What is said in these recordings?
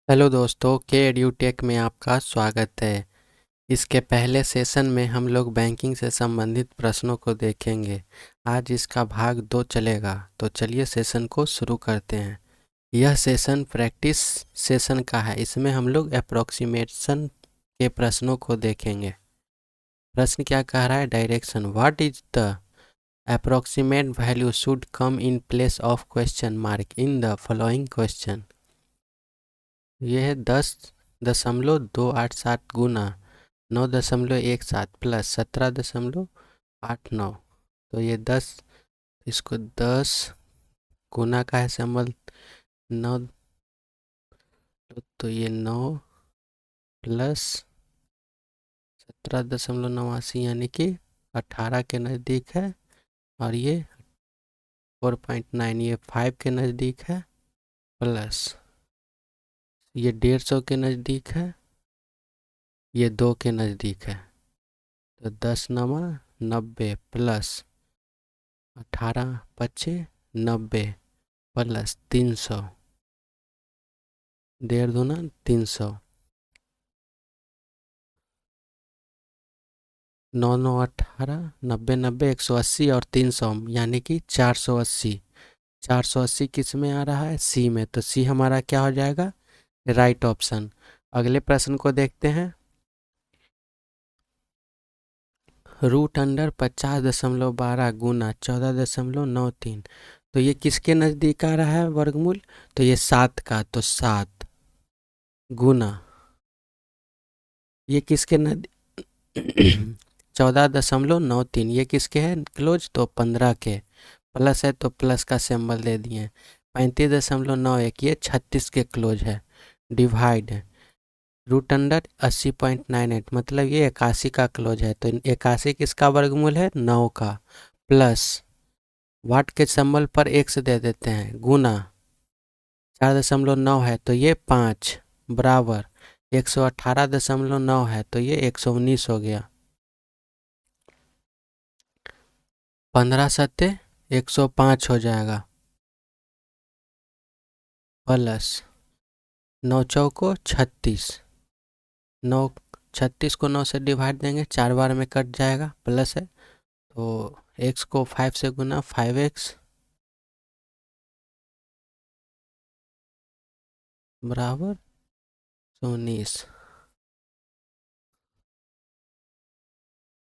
Hello दोस्तों, के एड्यूटेक में आपका स्वागत है। इसके पहले सेशन में हम लोग बैंकिंग से संबंधित प्रश्नों को देखेंगे। आज इसका भाग 2 चलेगा, तो चलिए सेशन को शुरू करते हैं। यह सेशन प्रैक्टिस सेशन का है। इसमें हम लोग अप्रोक्सीमेशन के प्रश्नों को देखेंगे। प्रश्न क्या कह रहा है? Direction, what is the approximate value should come in place of question mark in the following question. यह है 10.287 गुना 9.17 प्लस 17.89। तो ये 10, इसको 10 गुना का है सिंबल 9, तो ये 9 प्लस 17.89 यानी कि 18 के नज़दीक है। और ये 4.9 ये 5 के नज़दीक है, प्लस ये 150 के नज़दीक है, ये 2 के नज़दीक है। तो 10×9 90 प्लस 18×5 90 प्लस 300, 1.5 300, 9×9 18, 90×90 180 और 300 यानी कि 480। 480 किस में आ रहा है? सी में। तो सी हमारा क्या हो जाएगा? Right option. अगले प्रश्न को देखते हैं। रूट अंडर 50.12 गुना 14.93। तो ये किसके नज़दीक आ रहा है वर्गमूल? तो ये 7 का, तो 7 गुना ये किसके नज़दीक 14.93 ये किसके हैं क्लोज? तो 15 के। प्लस है तो प्लस का सिंबल दे दिए। 35.91 ये 36 के क्लोज है। डिवाइड रूट अंडर 80.98 मतलब ये 81 का क्लोज है। तो 81 किसका वर्गमूल है? 9 का। प्लस वाट के सिंबल पर एक्स दे देते हैं, गुना 4.9 है तो ये 5 बराबर 118.9 है तो ये 119 हो गया। 15 सत्ते 105 हो जाएगा, प्लस 9 चौको 36, 9 36 को 9 से डिवाइड देंगे 4 बार में कट जाएगा, प्लस है तो x को 5 से गुना 5x बराबर 19।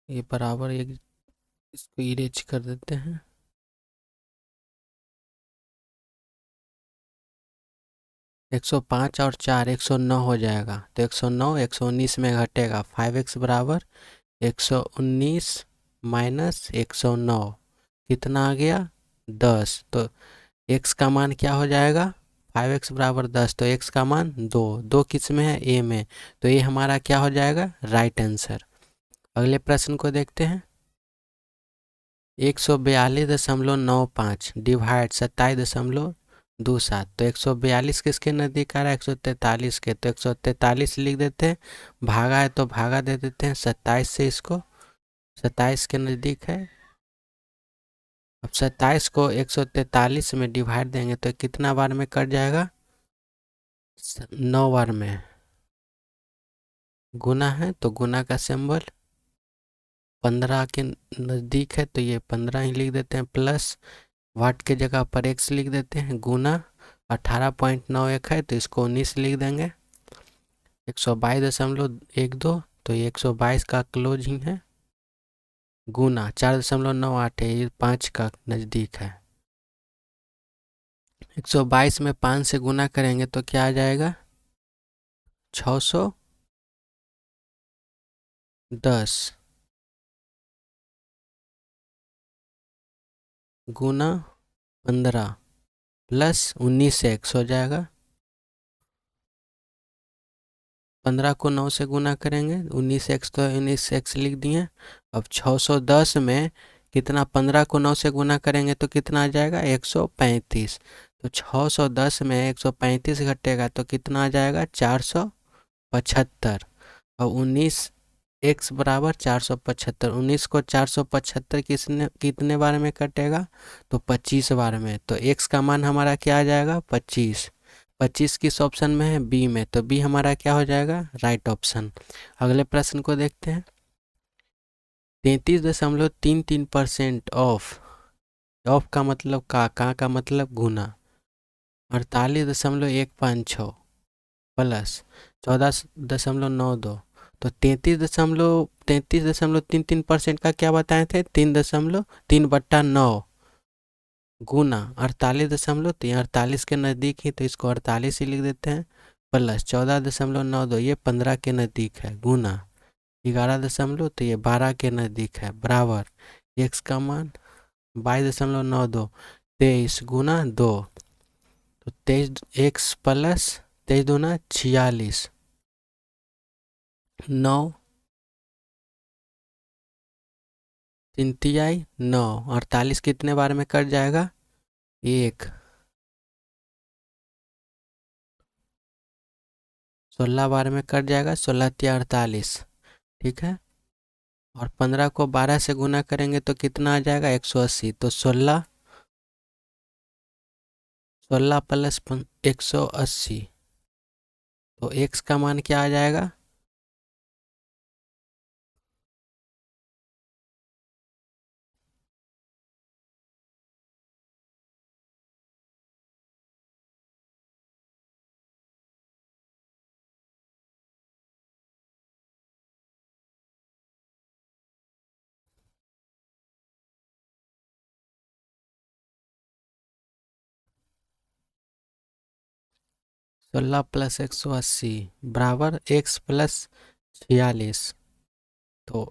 ये बराबर एक, इसको इरेज कर देते हैं। 105 और 4 109 हो जाएगा। तो 109 119 में घटेगा। 5x बराबर 119 माइनस 109 कितना आ गया? 10। तो x का मान क्या हो जाएगा? 5x बराबर 10। तो x का मान 2, 2 किस में है? a में। तो ये हमारा क्या हो जाएगा? Right answer. अगले प्रश्न को देखते हैं। 142.95 डिवाइड 27.27। तो 142 किसके नज़दीक आ रहा है? 143 के। तो 143 लिख देते हैं, भागा है तो भागा दे देते हैं 27 से, इसको 27 के नज़दीक है। अब 27 को 143 में डिवाइड देंगे तो कितना बार में कट जाएगा? 9 बार में। गुना है तो गुना का सिंबल 15 के नज़दीक है तो ये 15 ही लिख देते हैं, प्लस वाट के जगह पर x लिख देते हैं, गुना 18.91 है तो इसको 19 लिख देंगे। 122.12 तो ये 122 का क्लोज ही है, गुना 4.98 है ये 5 का नज़दीक है। 122 में 5 से गुना करेंगे तो क्या आ जाएगा? 610 गुना 15 प्लस 19 एक्स हो जाएगा। 15 को 9 से गुना करेंगे, 19x तो 19x लिख दिए। अब 610 में कितना? 15 को 9 से गुना करेंगे तो कितना आ जाएगा? 135। तो 610 में 135 घटेगा तो कितना आ जाएगा? 475। और 19x बराबर 475, 19 को 475 कितने बार में कटेगा? तो 25 बार में। तो x का मान हमारा क्या आ जाएगा? 25। 25 किस ऑप्शन में है? बी में, तो बी हमारा क्या हो जाएगा? Right option. अगले प्रश्न को देखते हैं। 33.33% ऑफ का मतलब का मतलब गुना 48.156 प्लस 14.92, तो 33.33% का क्या बताए थे? 3.3/9 गुना 48 तो ये 48 के नज़दीक ही, तो इसको 48 ही लिख देते हैं, प्लस 14.92, ये 15 के नज़दीक है, गुना 11 तो ये 12 के नज़दीक है, बराबर एक्स का मान 22.92, 23 गुना 2, तो 23 एक्स प्लस 23 दूना 46, 9 3 तिहाई 9, 48 कितने बार में कट जाएगा? एक, 16 बार में कट जाएगा, 16 तिया 48, ठीक है। और 15 को 12 से गुना करेंगे तो कितना आ जाएगा? 180, तो 16 प्लस 180, तो एक्स का मान क्या आ जाएगा? 16 प्लस 180 बराबर एक्स प्लस 46, तो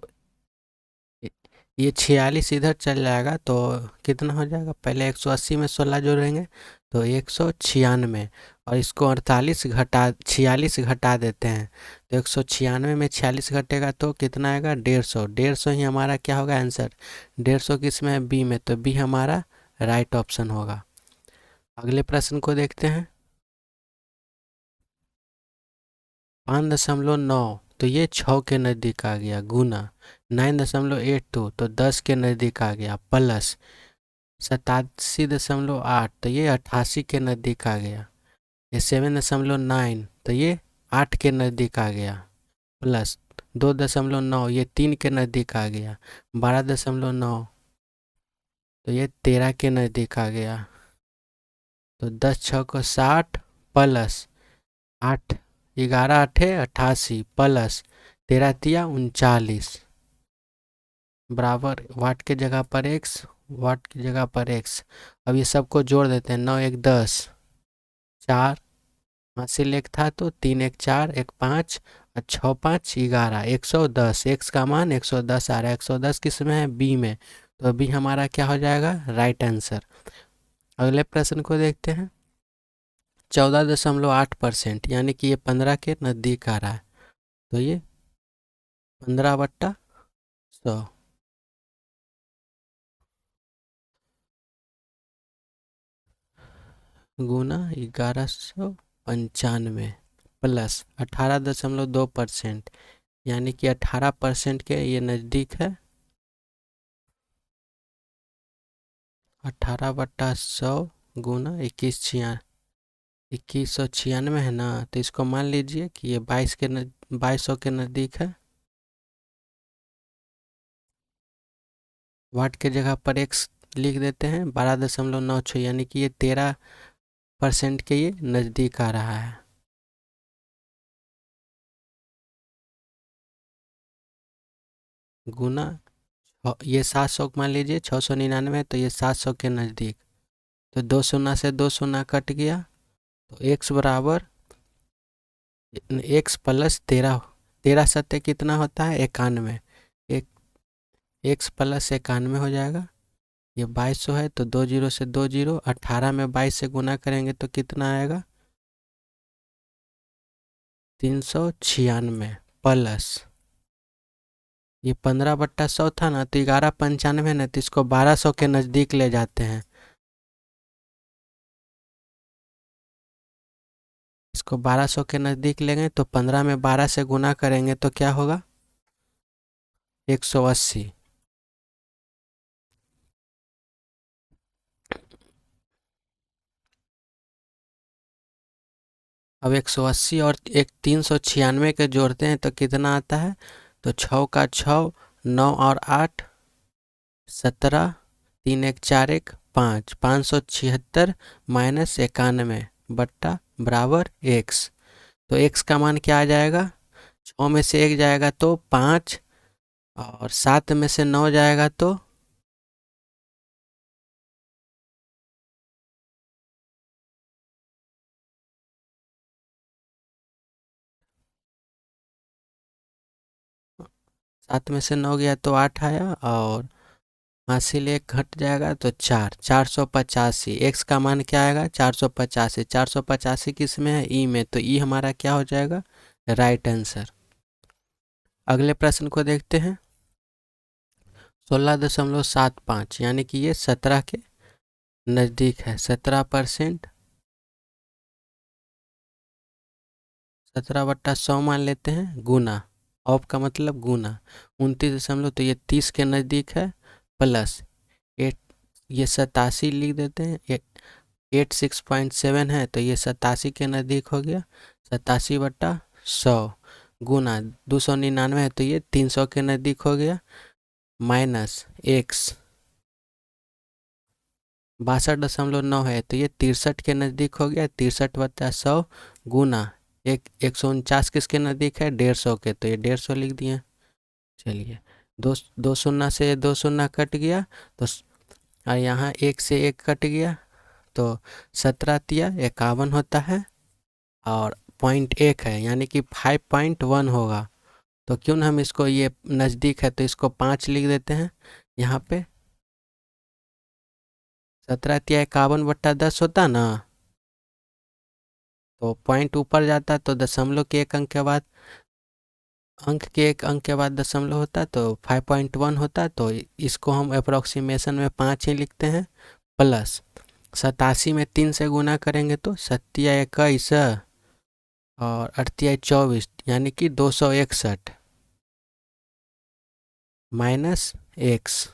ये 46 इधर चल जाएगा, तो कितना हो जाएगा? पहले 180 में 16 जोड़ेंगे तो 196, और इसको 46 घटा देते हैं, तो 196 में 46 घटेगा तो कितना आएगा? 150, 150 ही हमारा क्या होगा? आंसर 150 किस में है? बी में, तो बी हमारा राइट ऑप्शन होगा। अगले प्रश्न को देखते हैं। 5.9, तो ये 6 के नज़दीक आ गया, गुना 9.82, तो 10 के नज़दीक आ गया, प्लस 87.8, तो ये 88 के नज़दीक आ गया, ये 7.9, तो ये 8 के नज़दीक आ गया, प्लस 2.9, ये 3 के नज़दीक आ गया, 12.9, तो ये 13 के नज़दीक आ गया, तो 10 छः को 60, प्लस 8 11 8 88, प्लस 13 तिया 39, बराबर वाट के जगह पर एक्स, वाट की जगह पर एक्स। अब ये सबको जोड़ देते हैं, 9 1 10, 4 हासिल एक था, तो 3 1 4 1 5 और 6 5 11, 110, एक्स का मान 110 आ रहा है, 110 किस में है? बी में, तो बी हमारा क्या हो जाएगा? Right answer. अगले प्रश्न को देखते हैं। 14.8%, यानी कि ये 15 के नज़दीक आ रहा है, तो ये 15/100 गुना 1195 प्लस 18.2%, यानी कि 18% के ये नज़दीक है, 18/100 गुना 2196 है ना, तो इसको मान लीजिए कि ये 2200 के नज़दीक है, वाट के जगह पर एक्स लिख देते हैं, 12.96, यानी कि ये 13% के ये नज़दीक आ रहा है, गुना ये 700 मान लीजिए, 699, तो ये 700 के नज़दीक, तो 2 शून्य से 2 शून्य कट गया, तो एक्स बराबर एक्स प्लस 13, 13 सत्ते कितना होता है? 91, एक एक्स प्लस 91 हो जाएगा, ये 2200 है, तो 2 जीरो से 2 जीरो, 18 में 22 से गुना करेंगे तो कितना आएगा? 396, प्लस ये 15/100 था ना, तो 1195 ना, तो इसको 1200 के नज़दीक ले जाते हैं, इसको 1200 के नज़दीक लेंगे तो 15 में 12 से गुना करेंगे तो क्या होगा? 180, अब 180 और एक 396 के जोड़ते हैं तो कितना आता है? तो 6 का 6, 9 और 8 17, 3 एक 4 एक 5, 576 माइनस 91 बट्टा बराबर x। तो x का मान क्या आ जाएगा? 6 में से 1 जाएगा तो 5, और 7 में से 9 जाएगा तो 7 में से 9 गया तो 8 आया, और हासिल 1 घट जाएगा तो 4, 485। x का मान क्या आएगा? 485। 485 किस में है? ई में, तो ई हमारा क्या हो जाएगा? Right answer. अगले प्रश्न को देखते हैं। 16.75 यानी कि ये 17 के नज़दीक है। 17%, 17/100 मान लेते हैं, गुना, ऑफ का मतलब गुना, 29 तो ये 30 के नज़दीक है, प्लस 8, ये 87 लिख देते हैं, 86.7 है तो ये 87 के नज़दीक हो गया, 87/100 गुना 299 है तो ये 300 के नज़दीक हो गया, माइनस x 62.9 है तो ये 63 के नज़दीक हो गया, 63/100 गुना 149 किसके नज़दीक है? 150 के, तो ये 150 लिख दिए। चलिए, दो शून्य से दो शून्य कट गया, तो और यहाँ 1 से 1 कट गया, तो 17 तिया 51 होता है, और 0.1 है यानी कि 5.1 होगा। तो क्यों ना हम इसको, ये नज़दीक है तो इसको 5 लिख देते हैं यहाँ पे। 17 तिया 51/10 होता ना, तो पॉइंट ऊपर जाता तो दशमलव के एक अंक के बाद, दशमलव होता तो 5.1 होता, तो इसको हम अप्रोक्सीमेशन में 5 ही लिखते हैं, प्लस 87 में 3 से गुना करेंगे तो 7×21 और 8×24 यानी कि 261 माइनस x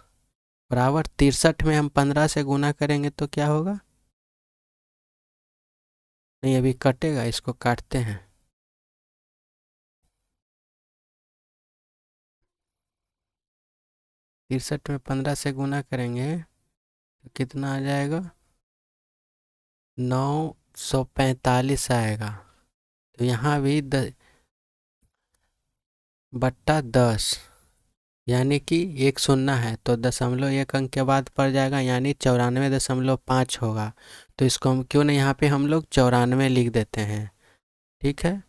बराबर 63 में हम 15 से गुना करेंगे तो क्या होगा? नहीं, अभी कटेगा, इसको काटते हैं। 63 में 15 से गुना करेंगे तो कितना आ जाएगा? 945 आएगा। तो यहाँ भी 10/10 यानी कि 1 शून्य है तो दशमलव 1 अंक के बाद पड़ जाएगा, यानी 94.5 होगा। तो इसको हम क्यों नहीं, यहाँ पे हम लोग 94 लिख देते हैं। ठीक है,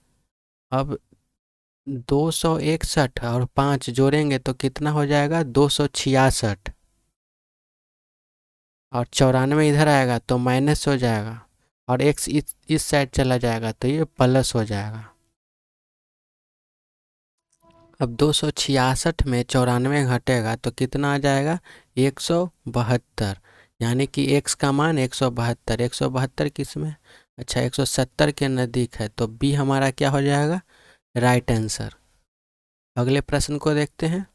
अब 261 और 5 जोड़ेंगे तो कितना हो जाएगा? 266, और 94 इधर आएगा तो माइनस हो जाएगा, और x इस साइड चला जाएगा तो ये प्लस हो जाएगा। अब 266 में 94 घटेगा तो कितना आ जाएगा? 172, यानी कि x का मान 172। 172 किस में? अच्छा, 170 के नज़दीक है, तो b हमारा क्या हो जाएगा? Right answer. अगले प्रश्न को देखते हैं।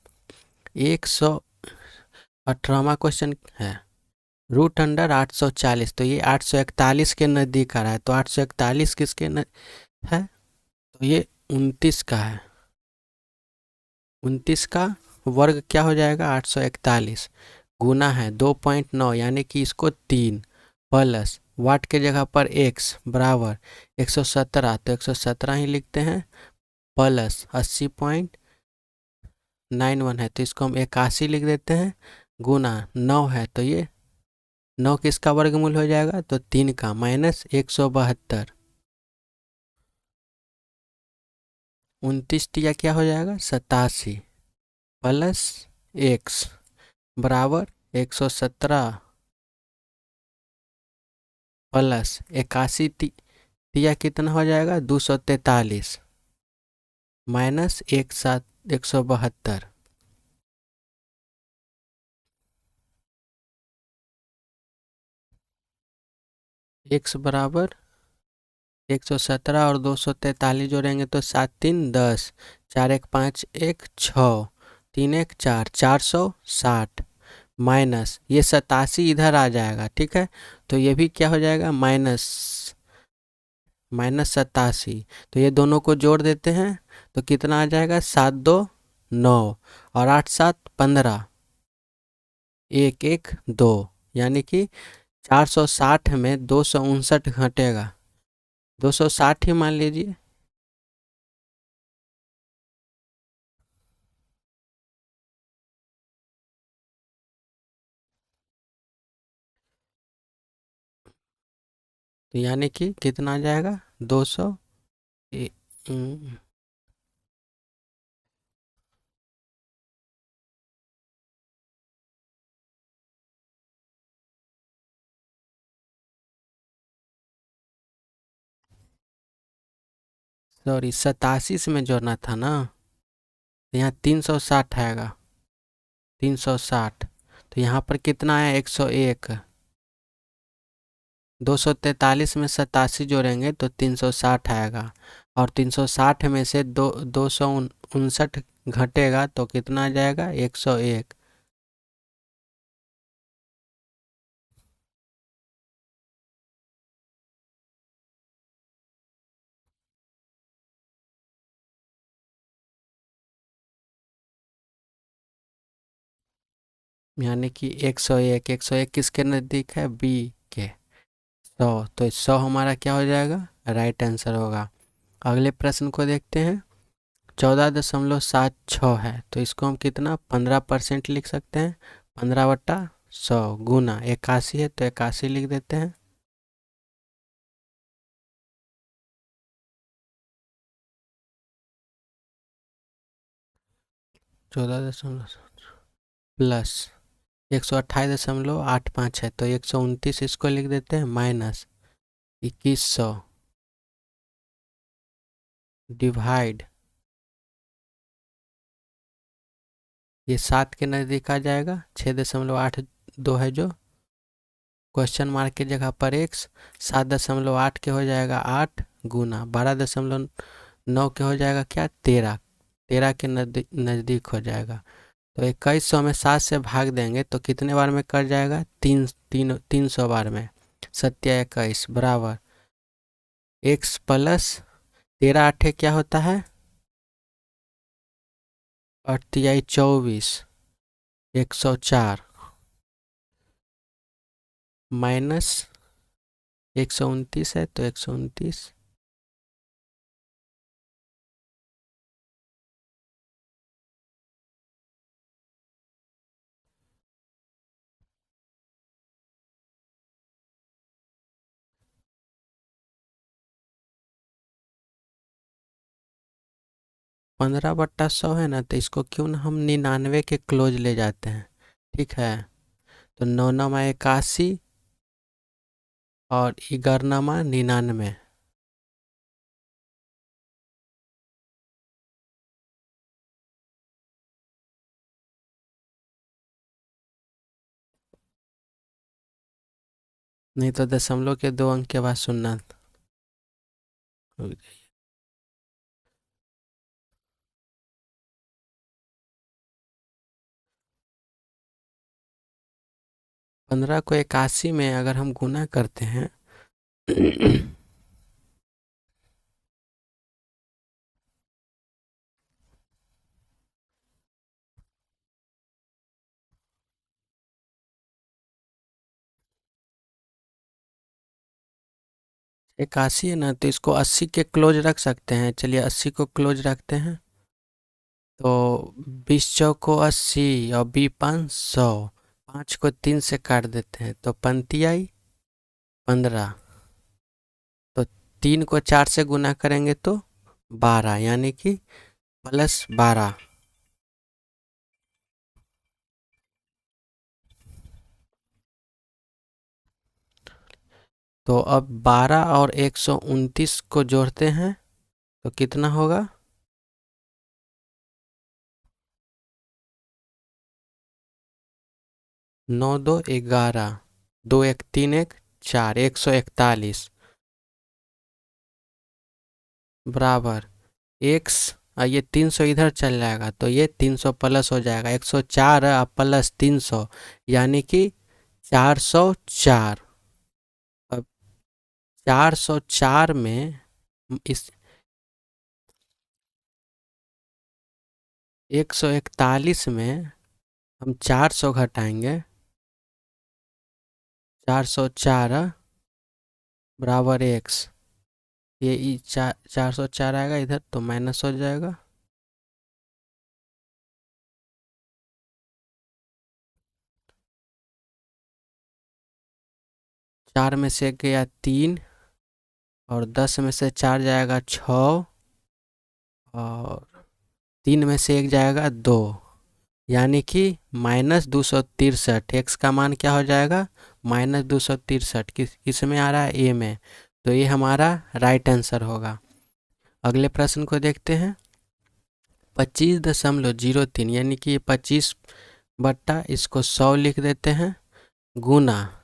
118वां क्वेश्चन है, √840, तो ये 841 के नज़दीक आ रहा है, तो 841 किसके है? तो ये 29 का है। 29 का वर्ग क्या हो जाएगा? 841 गुना है 2.9 यानी कि इसको 3, प्लस वाट के जगह पर x बराबर 117, तो 117 ही लिखते हैं, प्लस 80.91 है तो इसको हम 81 लिख देते हैं, गुना 9 है तो ये 9 किसका वर्गमूल हो जाएगा? तो 3 का, माइनस 172। 29 तिया क्या हो जाएगा? 87, प्लस x बराबर 117 प्लस 81 तिया कितना हो जाएगा? 243 माइनस 172। x बराबर 117 और 243 जोड़ेंगे तो 7 3 10, 4 1 5 1 6, 3 1 4, 460 माइनस ये 87 इधर आ जाएगा। ठीक है, तो ये भी क्या हो जाएगा? माइनस -87। तो ये दोनों को जोड़ देते हैं तो कितना आ जाएगा, 7 2 9 और 8 7 15, 1 1 2, यानी कि 460 में 259 घटेगा, 260 ही मान लीजिए। तो यानी कि कितना आ जाएगा, 200 सॉरी 87 से में जोड़ना था ना, तो यहाँ 360 आएगा, 360। तो यहाँ पर कितना है, 101। 243 में 87 जोड़ेंगे तो 360 आएगा, और 360 में से 259 घटेगा तो कितना आ जाएगा, 101। यानी कि 101, 101 किसके नज़दीक है, बी के, 100। तो 100 हमारा क्या हो जाएगा, राइट आंसर होगा। अगले प्रश्न को देखते हैं। 14.76 है तो इसको हम कितना, 15% लिख सकते हैं। 15/100 गुना 81 है तो 81 लिख देते हैं। 14 प्लस 128.85 है तो 129 इसको लिख देते हैं, माइनस 2100 डिवाइड, ये 7 के नज़दीक आ जाएगा, 6.82 है जो, क्वेश्चन मार्क की जगह पर x, 7.8 के हो जाएगा 8 गुना 12.9 के हो जाएगा क्या, 13, 13 के नज़दीक हो जाएगा। तो 2100 में 7 से भाग देंगे तो कितने बार में कट जाएगा, 300 बार में, 7 21 बराबर x प्लस 13 8 क्या होता है, 8 24, 104 माइनस 129 है तो 129, पंद्रह बट्टा 100 है ना, तो इसको क्यों ना हम 99 के क्लोज ले जाते हैं, ठीक है। तो 9 9 81 और 11 99, नहीं तो दशमलव के 2 अंक के बाद सुनना। 15 को 81 में अगर हम गुना करते हैं 81 है ना, तो इसको 80 के क्लोज रख सकते हैं, चलिए 80 को क्लोज रखते हैं। तो 20 चौको 80 और 500, 5 को 3 से काट देते हैं तो पंती आई 15, तो 3 को 4 से गुना करेंगे तो 12, यानी कि +12। तो अब 12 और 129 को जोड़ते हैं तो कितना होगा, 9 2 11, 2 1 3 1 4, 141 बराबर x, ये 300 इधर चल जाएगा तो ये 300 प्लस हो जाएगा, 104 प्लस 300 यानी कि 404। अब 404 में इस 141 में हम 400 घटाएंगे, 404 बराबर एक्स। ये 404 आएगा इधर तो माइनस हो जाएगा। चार में से गया 3 और 10 में से 4 जाएगा 6 और 3 में से 1 जाएगा 2, यानी कि -263। एक्स का मान क्या हो जाएगा? -263। किस में आ रहा है? ए में। तो ये हमारा राइट आंसर होगा। अगले प्रश्न को देखते हैं। 25.03 यानी कि 25 बट्टा इसको 100 लिख देते हैं, गुना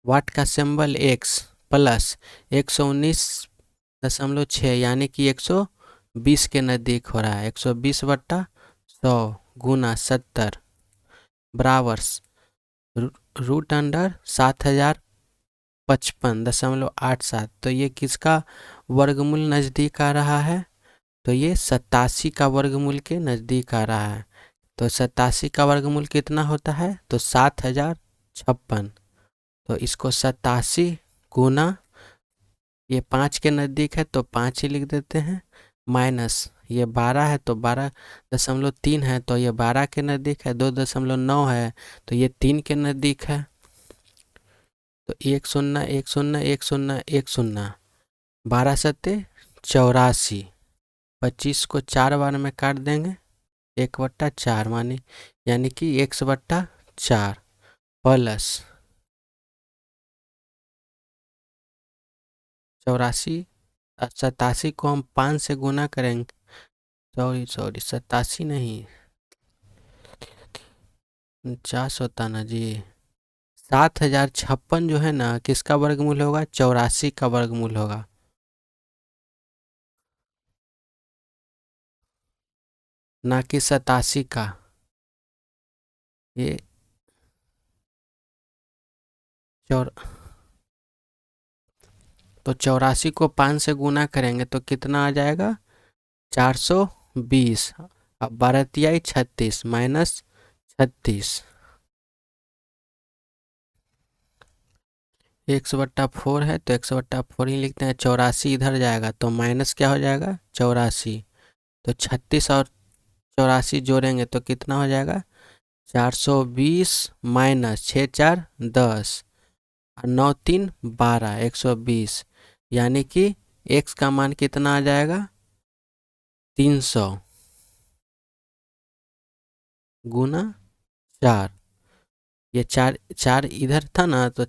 वाट का सिंबल एक्स प्लस 119.6 यानी कि 120 के नज़दीक हो रहा है। 120 बट्टा 100 गुना 70 बराबर रूट अंडर 7055.87। तो ये किसका वर्गमूल नज़दीक आ रहा है? तो ये 87 का वर्गमूल के नज़दीक आ रहा है। तो 87 का वर्गमूल कितना होता है? तो 7056। तो इसको 87 गुना, ये 5 के नज़दीक है तो 5 ही लिख देते हैं, माइनस ये 12 है तो 12.3 है तो ये 12 के नज़दीक है, 2.9 है तो ये 3 के नज़दीक है। तो 1 0 1 0 1 0 1 0, 12 सत्ते 84। 25 को 4 बार में काट देंगे, 1/4 मानी, यानी कि 1/4 प्लस 84। 87 को हम 5 से गुना करेंगे, सॉरी 87 नहीं, 49 होता ना जी। 7056 जो है ना, किसका वर्गमूल होगा? 84 का वर्गमूल होगा। ना कि 87 का। ये तो 84 को 5 से गुना करेंगे तो कितना आ जाएगा? 420। अब 12 तिहाई 36 माइनस 36, 1/4 है तो 1/4 ही लिखते हैं। 84 इधर जाएगा तो माइनस क्या हो जाएगा? 84। तो 36 और 84 जोड़ेंगे तो कितना हो जाएगा? 420 माइनस 6 4 10 और 9 3 12, 120, यानी कि x का मान कितना आ जाएगा? 300 गुना 4। ये 4 इधर था ना तो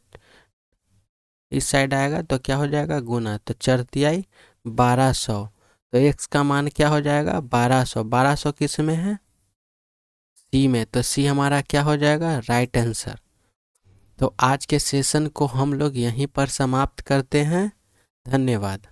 इस साइड आएगा तो क्या हो जाएगा? गुना। तो 4 तिहाई 1200। तो x का मान क्या हो जाएगा? 1200। 1200 किस में है? सी में। तो सी हमारा क्या हो जाएगा? Right answer. तो आज के सेशन को हम लोग यहीं पर समाप्त करते हैं। धन्यवाद।